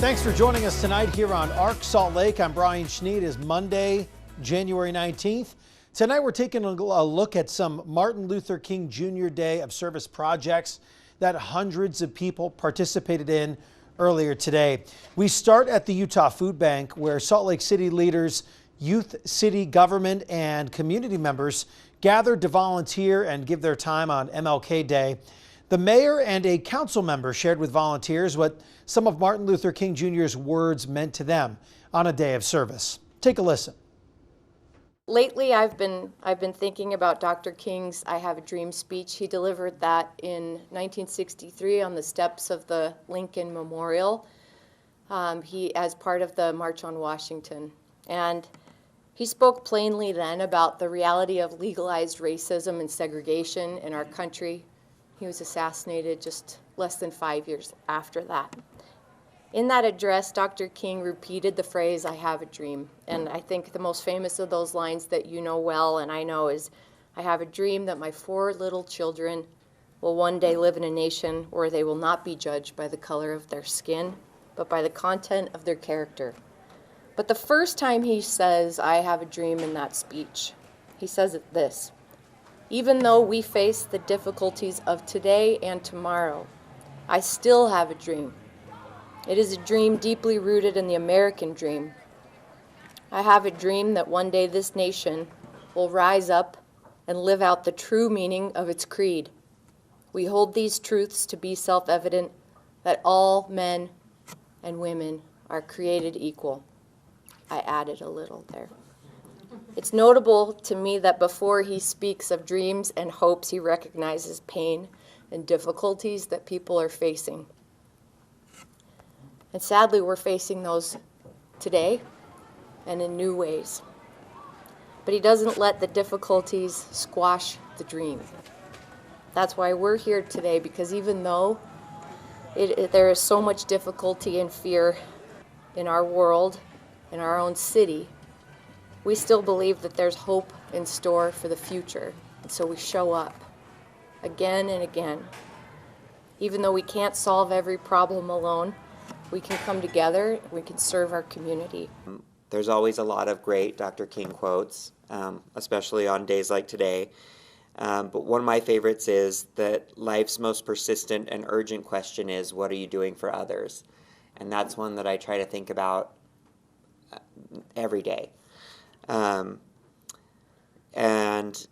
Thanks for joining us tonight here on ARC Salt Lake. I'm Brian Schneed. It is Monday, January 19th. Tonight we're taking a look at some Martin Luther King Jr. Day of Service projects that hundreds of people participated in earlier today. We start at the Utah Food Bank, where Salt Lake City leaders, youth, city government, and community members gathered to volunteer and give their time on MLK Day. The mayor and a council member shared with volunteers what some of Martin Luther King Jr.'s words meant to them on a day of service. Take a listen. Lately, I've been thinking about Dr. King's "I Have a Dream" speech. He delivered that in 1963 on the steps of the Lincoln Memorial. As part of the March on Washington, and he spoke plainly then about the reality of legalized racism and segregation in our country. He was assassinated just less than 5 years after that. In that address, Dr. King repeated the phrase, "I have a dream." And I think the most famous of those lines that you know well and I know is, "I have a dream that my 4 little children will one day live in a nation where they will not be judged by the color of their skin, but by the content of their character." But the first time he says, "I have a dream" in that speech, he says this: "Even though we face the difficulties of today and tomorrow, I still have a dream. It is a dream deeply rooted in the American dream. I have a dream that one day this nation will rise up and live out the true meaning of its creed. We hold these truths to be self-evident, that all men and women are created equal." I added a little there. It's notable to me that before he speaks of dreams and hopes, he recognizes pain and difficulties that people are facing. And sadly, we're facing those today and in new ways. But he doesn't let the difficulties squash the dream. That's why we're here today, because even though there is so much difficulty and fear in our world, in our own city, we still believe that there's hope in store for the future. And so we show up again and again. Even though we can't solve every problem alone, we can come together, we can serve our community. There's always a lot of great Dr. King quotes, especially on days like today. But one of my favorites is that life's most persistent and urgent question is, what are you doing for others? And that's one that I try to think about every day. And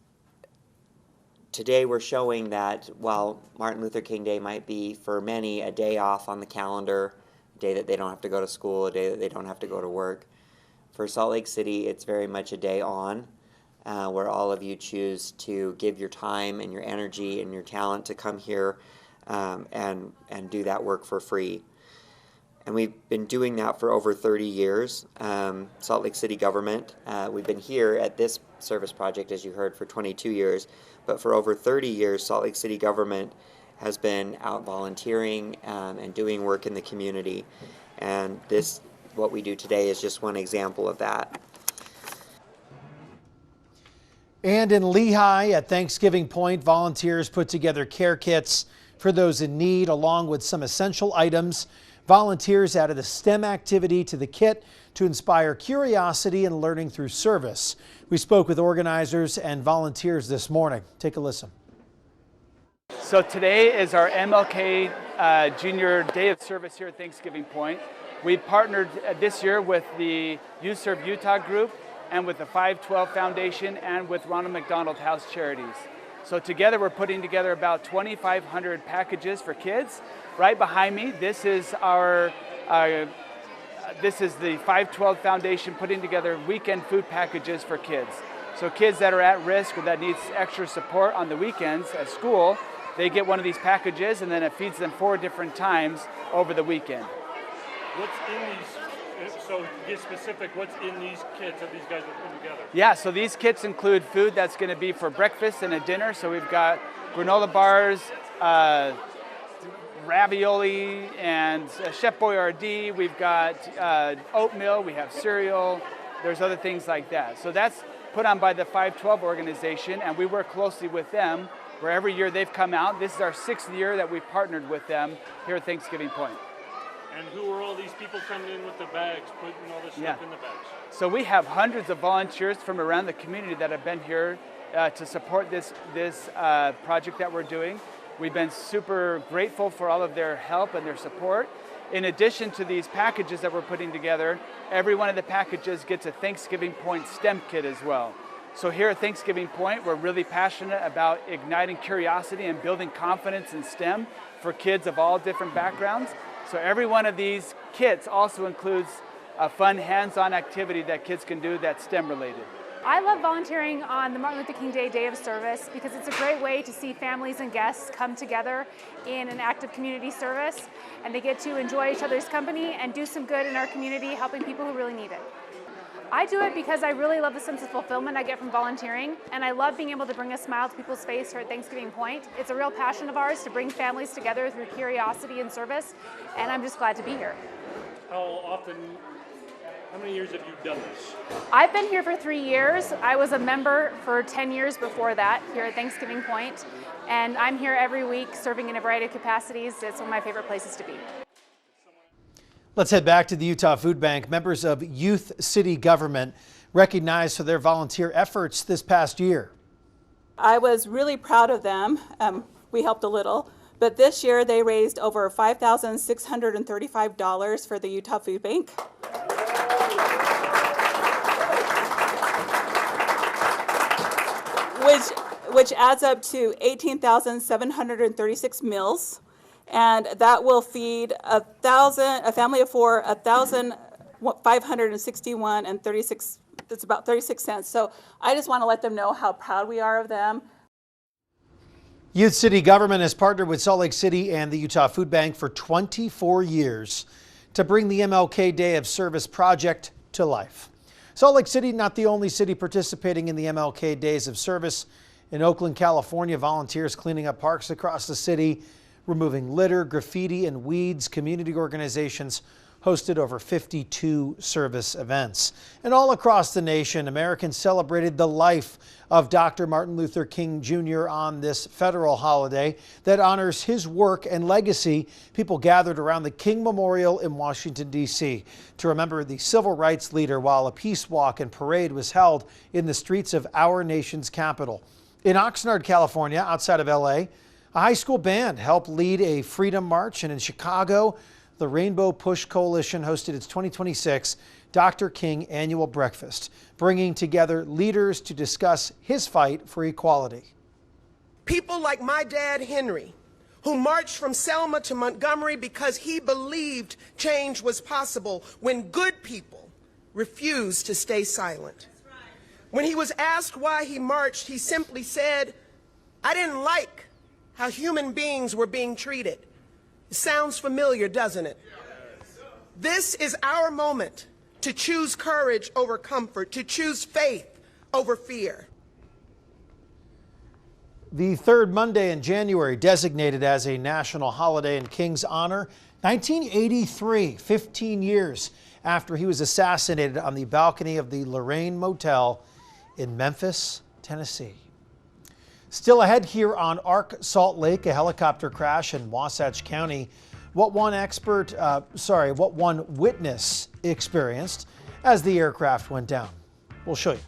today we're showing that while Martin Luther King Day might be for many a day off on the calendar, a day that they don't have to go to school, a day that they don't have to go to work, for Salt Lake City it's very much a day on, where all of you choose to give your time and your energy and your talent to come here and do that work for free. And we've been doing that for over 30 years. Salt Lake City government, we've been here at this service project, as you heard, for 22 years. But for over 30 years, Salt Lake City government has been out volunteering and doing work in the community. And this, what we do today, is just one example of that. And in Lehi at Thanksgiving Point, volunteers put together care kits for those in need, along with some essential items. Volunteers added a STEM activity to the kit to inspire curiosity and learning through service. We spoke with organizers and volunteers this morning. Take a listen. So today is our MLK Junior Day of Service here at Thanksgiving Point. We partnered this year with the Youth Serve Utah group and with the 512 Foundation and with Ronald McDonald House Charities. So together we're putting together about 2,500 packages for kids. Right behind me, this is the 512 Foundation putting together weekend food packages for kids. So kids that are at risk or that needs extra support on the weekends at school, they get one of these packages and then it feeds them 4 different times over the weekend. What's in these, so to get specific, what's in these kits that these guys are putting together? Yeah, so these kits include food that's going to be for breakfast and a dinner. So we've got granola bars, ravioli and Chef Boyardee. We've got oatmeal, we have cereal, there's other things like that. So that's put on by the 512 organization, and we work closely with them where every year they've come out. This is our 6th year that we've partnered with them here at Thanksgiving Point. And who are all these people coming in with the bags, putting all this stuff in the bags? So we have hundreds of volunteers from around the community that have been here to support this project that we're doing. We've been super grateful for all of their help and their support. In addition to these packages that we're putting together, every one of the packages gets a Thanksgiving Point STEM kit as well. So here at Thanksgiving Point, we're really passionate about igniting curiosity and building confidence in STEM for kids of all different backgrounds. So every one of these kits also includes a fun hands-on activity that kids can do that's STEM related. I love volunteering on the Martin Luther King Day of Service because it's a great way to see families and guests come together in an act of community service, and they get to enjoy each other's company and do some good in our community, helping people who really need it. I do it because I really love the sense of fulfillment I get from volunteering, and I love being able to bring a smile to people's face here at Thanksgiving Point. It's a real passion of ours to bring families together through curiosity and service, and I'm just glad to be here. How many years have you done this? I've been here for 3 years. I was a member for 10 years before that here at Thanksgiving Point, and I'm here every week serving in a variety of capacities. It's one of my favorite places to be. Let's head back to the Utah Food Bank. Members of Youth City Government recognized for their volunteer efforts this past year. I was really proud of them. We helped a little, but this year they raised over $5,635 for the Utah Food Bank. Which adds up to 18,736 meals, and that will feed a family of 4, 1,561 and 36. It's about 36 cents. So I just want to let them know how proud we are of them. Youth City Government has partnered with Salt Lake City and the Utah Food Bank for 24 years to bring the MLK Day of Service project to life. Salt Lake City, not the only city participating in the MLK Days of Service. In Oakland, California, volunteers cleaning up parks across the city, removing litter, graffiti, and weeds. Community organizations hosted over 52 service events. And all across the nation, Americans celebrated the life of Dr. Martin Luther King Jr. on this federal holiday that honors his work and legacy. People gathered around the King Memorial in Washington, D.C. to remember the civil rights leader while a peace walk and parade was held in the streets of our nation's capital. In Oxnard, California, outside of L.A., a high school band helped lead a freedom march, and in Chicago, the Rainbow Push Coalition hosted its 2026 Dr. King Annual Breakfast, bringing together leaders to discuss his fight for equality. People like my dad, Henry, who marched from Selma to Montgomery because he believed change was possible when good people refused to stay silent. When he was asked why he marched, he simply said, "I didn't like how human beings were being treated." It sounds familiar, doesn't it? This is our moment to choose courage over comfort, to choose faith over fear. The third Monday in January, designated as a national holiday in King's honor, 1983, 15 years after he was assassinated on the balcony of the Lorraine Motel in Memphis, Tennessee. Still ahead here on ARC Salt Lake, a helicopter crash in Wasatch County. What one witness experienced as the aircraft went down. We'll show you.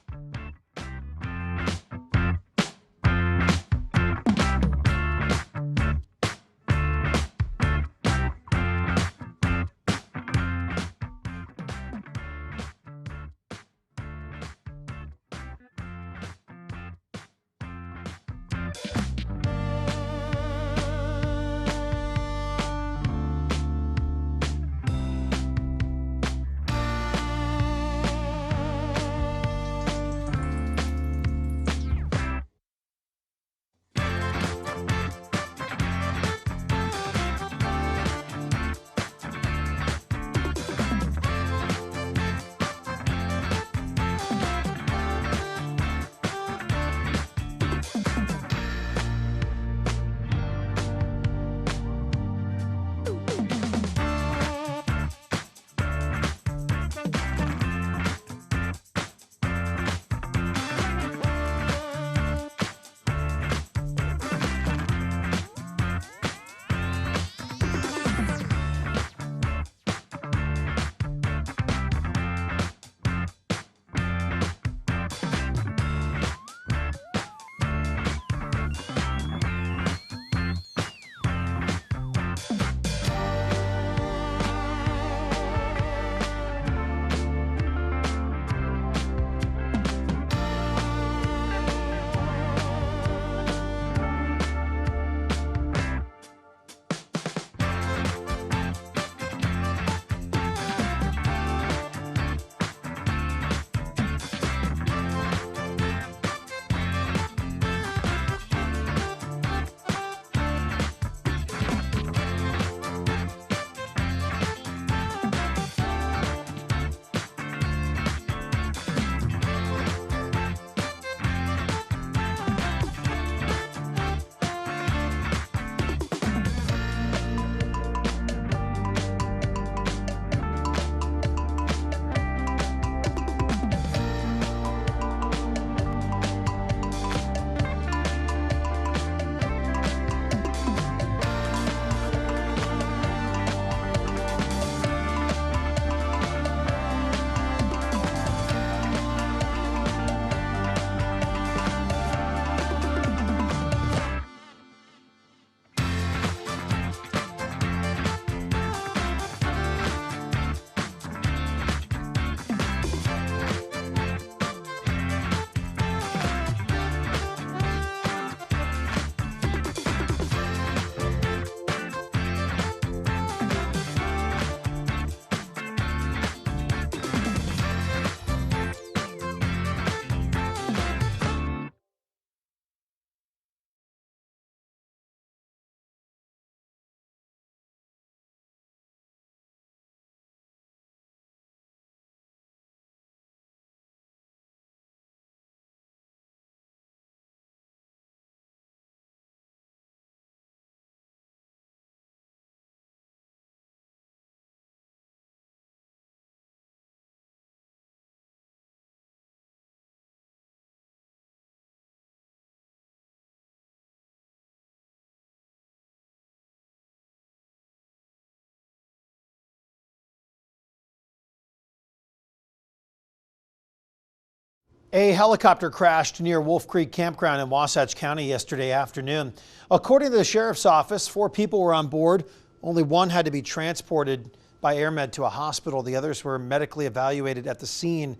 A helicopter crashed near Wolf Creek Campground in Wasatch County yesterday afternoon. According to the sheriff's office, 4 people were on board. Only one had to be transported by AirMed to a hospital. The others were medically evaluated at the scene.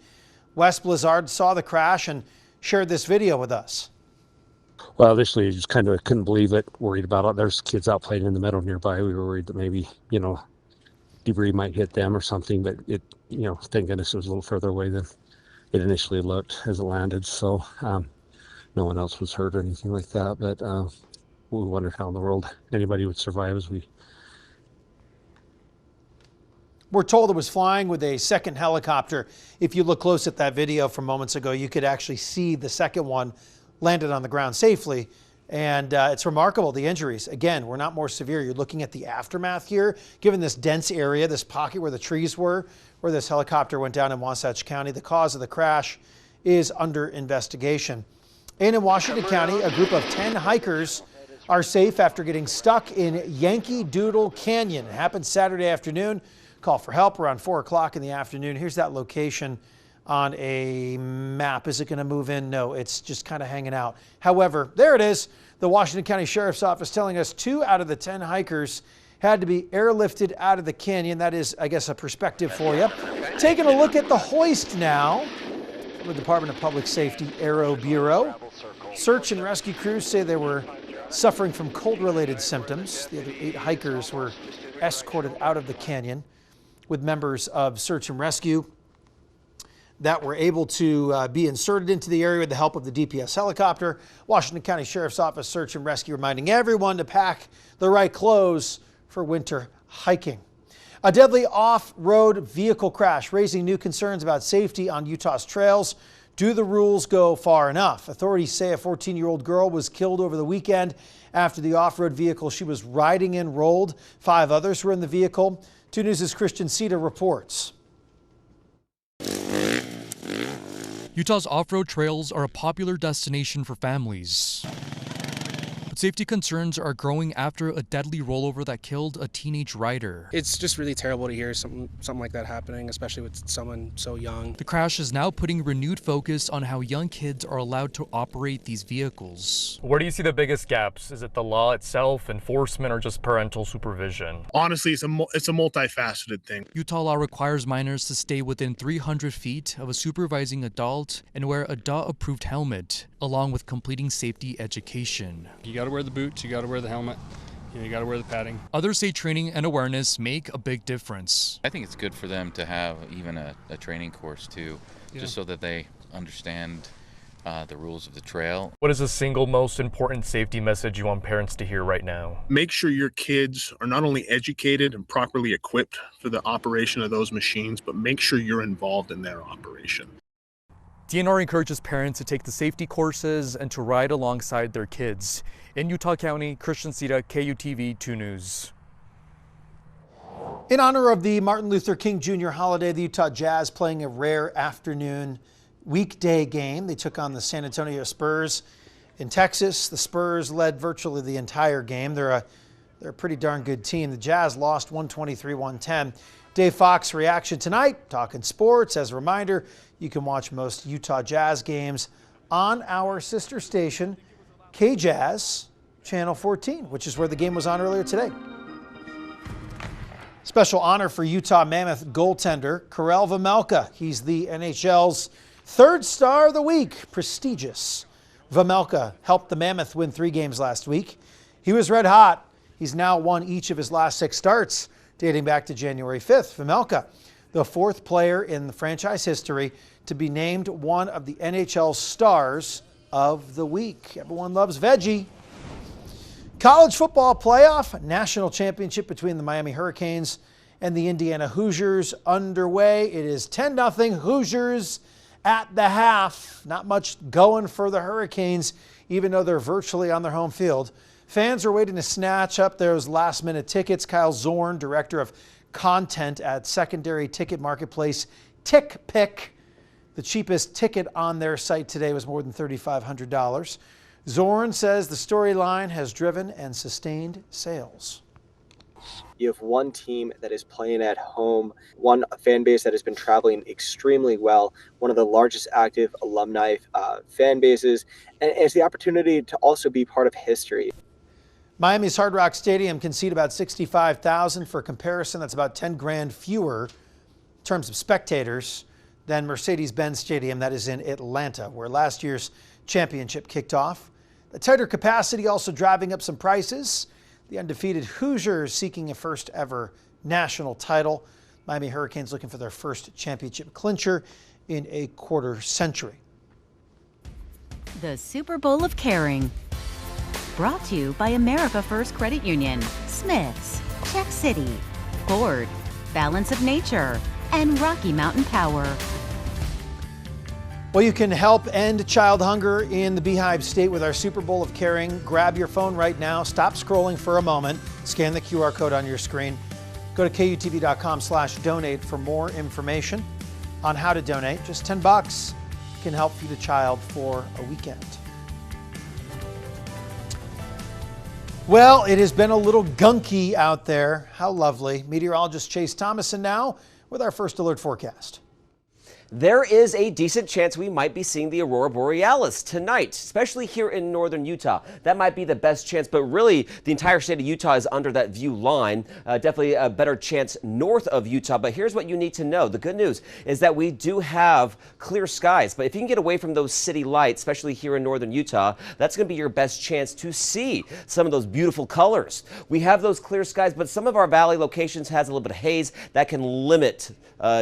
Wes Blizzard saw the crash and shared this video with us. Well, initially, I just kind of couldn't believe it, worried about it. There's kids out playing in the meadow nearby. We were worried that maybe, debris might hit them or something, but it, thank goodness it was a little further away than it initially looked as it landed. So no one else was hurt or anything like that, but we wondered how in the world anybody would survive as we... We're told it was flying with a second helicopter. If you look close at that video from moments ago, you could actually see the second one landed on the ground safely. And it's remarkable, the injuries. Again, were not more severe. You're looking at the aftermath here, given this dense area, this pocket where the trees were, where this helicopter went down in Wasatch County. The cause of the crash is under investigation. And in Washington County, a group of 10 hikers are safe after getting stuck in Yankee Doodle Canyon. It happened Saturday afternoon. Call for help around 4 o'clock in the afternoon. Here's that location on a map. Is it going to move in? No, it's just kind of hanging out. However, there it is. The Washington County Sheriff's Office telling us 2 out of the 10 hikers had to be airlifted out of the canyon. That is, I guess, a perspective for you. Taking a look at the hoist now. The Department of Public Safety Aero Bureau. Search and rescue crews say they were suffering from cold-related symptoms. The other 8 hikers were escorted out of the canyon with members of search and rescue that were able to be inserted into the area with the help of the DPS helicopter. Washington County Sheriff's Office Search and Rescue reminding everyone to pack the right clothes for winter hiking. A deadly off-road vehicle crash raising new concerns about safety on Utah's trails. Do the rules go far enough? Authorities say a 14-year-old girl was killed over the weekend after the off-road vehicle she was riding in rolled. 5 others were in the vehicle. 2 News' Christian Sita reports. Utah's off-road trails are a popular destination for families. But safety concerns are growing after a deadly rollover that killed a teenage rider. It's just really terrible to hear something like that happening, especially with someone so young. The crash is now putting renewed focus on how young kids are allowed to operate these vehicles. Where do you see the biggest gaps? Is it the law itself, enforcement, or just parental supervision? Honestly, it's a multifaceted thing. Utah law requires minors to stay within 300 feet of a supervising adult and wear a DA-approved helmet, along with completing safety education. You got to wear the boots, you got to wear the helmet, you got to wear the padding. Others say training and awareness make a big difference. I think it's good for them to have even a training course too, just so that they understand the rules of the trail. What is the single most important safety message you want parents to hear right now? Make sure your kids are not only educated and properly equipped for the operation of those machines, but make sure you're involved in their operation. DNR encourages parents to take the safety courses and to ride alongside their kids. In Utah County, Christian Sita, KUTV 2 News. In honor of the Martin Luther King Jr. holiday, the Utah Jazz playing a rare afternoon weekday game. They took on the San Antonio Spurs in Texas. The Spurs led virtually the entire game. They're a pretty darn good team. The Jazz lost 123-110. Dave Fox reaction tonight, talking sports. As a reminder, you can watch most Utah Jazz games on our sister station, KJazz, Channel 14, which is where the game was on earlier today. Special honor for Utah Mammoth goaltender Karel Vejmelka. He's the NHL's 3rd star of the week. Prestigious. Vejmelka helped the Mammoth win 3 games last week. He was red hot. He's now won each of his last 6 starts, dating back to January 5th. Vejmelka, the 4th player in the franchise history to be named one of the NHL Stars of the Week. Everyone loves Veggie. College football playoff, national championship between the Miami Hurricanes and the Indiana Hoosiers underway. It is 10-0 Hoosiers at the half. Not much going for the Hurricanes, even though they're virtually on their home field. Fans are waiting to snatch up those last-minute tickets. Kyle Zorn, director of content at secondary ticket marketplace TickPick. The cheapest ticket on their site today was more than $3,500. Zorn says the storyline has driven and sustained sales. You have one team that is playing at home, one fan base that has been traveling extremely well, one of the largest active alumni fan bases, and it's the opportunity to also be part of history. Miami's Hard Rock Stadium can seat about 65,000. For comparison, that's about 10 grand fewer in terms of spectators than Mercedes-Benz Stadium, that is in Atlanta, where last year's championship kicked off. The tighter capacity also driving up some prices. The undefeated Hoosiers seeking a first ever national title. Miami Hurricanes looking for their first championship clincher in a quarter century. The Super Bowl of Caring. Brought to you by America First Credit Union, Smith's, Check City, Ford, Balance of Nature, and Rocky Mountain Power. Well, you can help end child hunger in the Beehive State with our Super Bowl of Caring. Grab your phone right now. Stop scrolling for a moment. Scan the QR code on your screen. Go to KUTV.com/donate for more information on how to donate. Just $10 can help feed a child for a weekend. Well, it has been a little gunky out there. How lovely. Meteorologist Chase Thomason now with our first alert forecast. There is a decent chance we might be seeing the aurora borealis tonight, especially here in northern Utah. That might be the best chance, but really the entire state of Utah is under that view line. Definitely a better chance north of Utah, but here's what you need to know. The good news is that we do have clear skies, but if you can get away from those city lights, especially here in northern Utah, that's going to be your best chance to see some of those beautiful colors. We have those clear skies, but some of our valley locations has a little bit of haze that can limit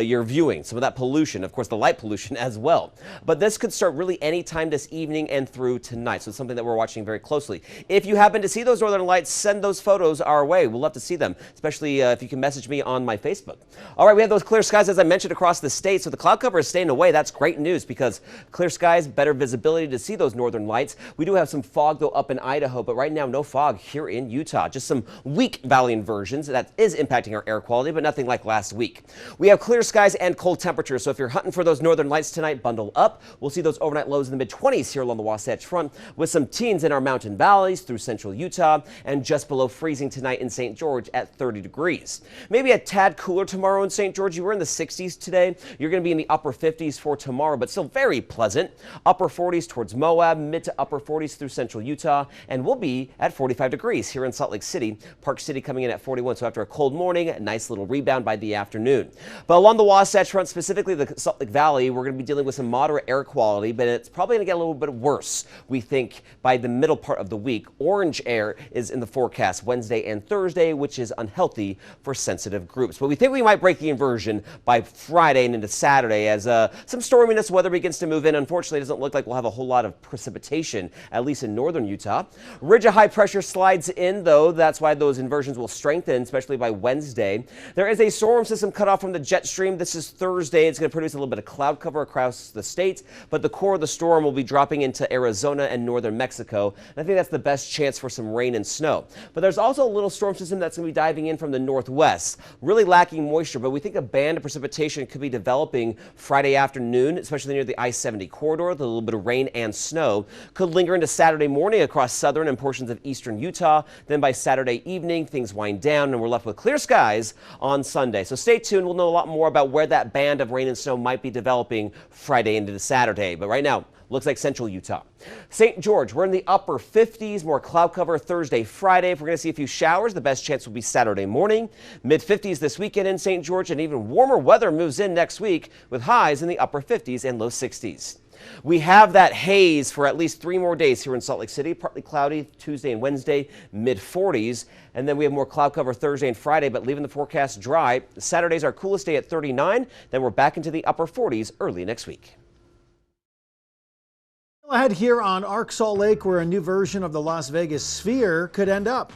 your viewing, some of that pollution, of course the light pollution as well. But this could start really any time this evening and through tonight, so it's something that we're watching very closely. If you happen to see those northern lights, send those photos our way. We'll love to see them, especially if you can message me on my Facebook. All right, we have those clear skies, as I mentioned, across the state, so the cloud cover is staying away. That's great news because clear skies, better visibility to see those northern lights. We do have some fog, though, up in Idaho, but right now, no fog here in Utah. Just some weak valley inversions that is impacting our air quality, but nothing like last week. We have clear skies and cold temperatures, so if you're hunting for those northern lights tonight, bundle up. We'll see those overnight lows in the mid-20s here along the Wasatch Front, with some teens in our mountain valleys through central Utah, and just below freezing tonight in St. George at 30 degrees. Maybe a tad cooler tomorrow in St. George. You were in the 60s today. You're going to be in the upper 50s for tomorrow, but still very pleasant. Upper 40s towards Moab, mid to upper 40s through central Utah, and we'll be at 45 degrees here in Salt Lake City. Park City coming in at 41, so after a cold morning, a nice little rebound by the afternoon. But along the Wasatch Front, specifically the Salt Lake Valley, we're going to be dealing with some moderate air quality, but it's probably going to get a little bit worse, we think, by the middle part of the week. Orange air is in the forecast Wednesday and Thursday, which is unhealthy for sensitive groups. But we think we might break the inversion by Friday and into Saturday as some storminess weather begins to move in. Unfortunately, it doesn't look like we'll have a whole lot of precipitation, at least in northern Utah. Ridge of high pressure slides in, though. That's why those inversions will strengthen, especially by Wednesday. There is a storm system cut off from the jet stream. This is Thursday. It's going to produce a little bit of cloud cover across the state, but the core of the storm will be dropping into Arizona and northern Mexico. And I think that's the best chance for some rain and snow. But there's also a little storm system that's going to be diving in from the northwest, really lacking moisture, but we think a band of precipitation could be developing Friday afternoon, especially near the I-70 corridor. The little bit of rain and snow could linger into Saturday morning across southern and portions of eastern Utah. Then by Saturday evening, things wind down and we're left with clear skies on Sunday. So stay tuned. We'll know a lot more about where that band of rain and snow might be developing Friday into Saturday. But right now, looks like central Utah. St. George, we're in the upper 50s, more cloud cover Thursday, Friday. If we're going to see a few showers, the best chance will be Saturday morning. Mid-50s this weekend in St. George, and even warmer weather moves in next week with highs in the upper 50s and low 60s. We have that haze for at least 3 more days here in Salt Lake City. Partly cloudy Tuesday and Wednesday, mid-40s. And then we have more cloud cover Thursday and Friday, but leaving the forecast dry. Saturday's our coolest day at 39. Then we're back into the upper 40s early next week. Ahead here on Arc Salt Lake, where a new version of the Las Vegas Sphere could end up.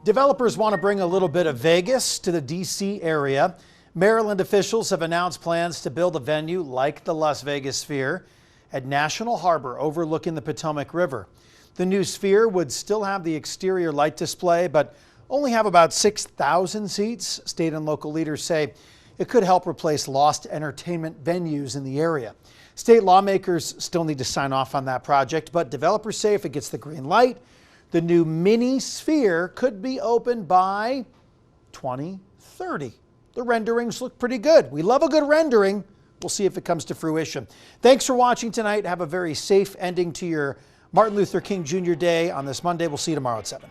Developers want to bring a little bit of Vegas to the D.C. area. Maryland officials have announced plans to build a venue like the Las Vegas Sphere at National Harbor overlooking the Potomac River. The new Sphere would still have the exterior light display, but only have about 6,000 seats. State and local leaders say it could help replace lost entertainment venues in the area. State lawmakers still need to sign off on that project, but developers say if it gets the green light, the new mini Sphere could be open by 2030. The renderings look pretty good. We love a good rendering. We'll see if it comes to fruition. Thanks for watching tonight. Have a very safe ending to your Martin Luther King Jr. Day on this Monday. We'll see you tomorrow at 7.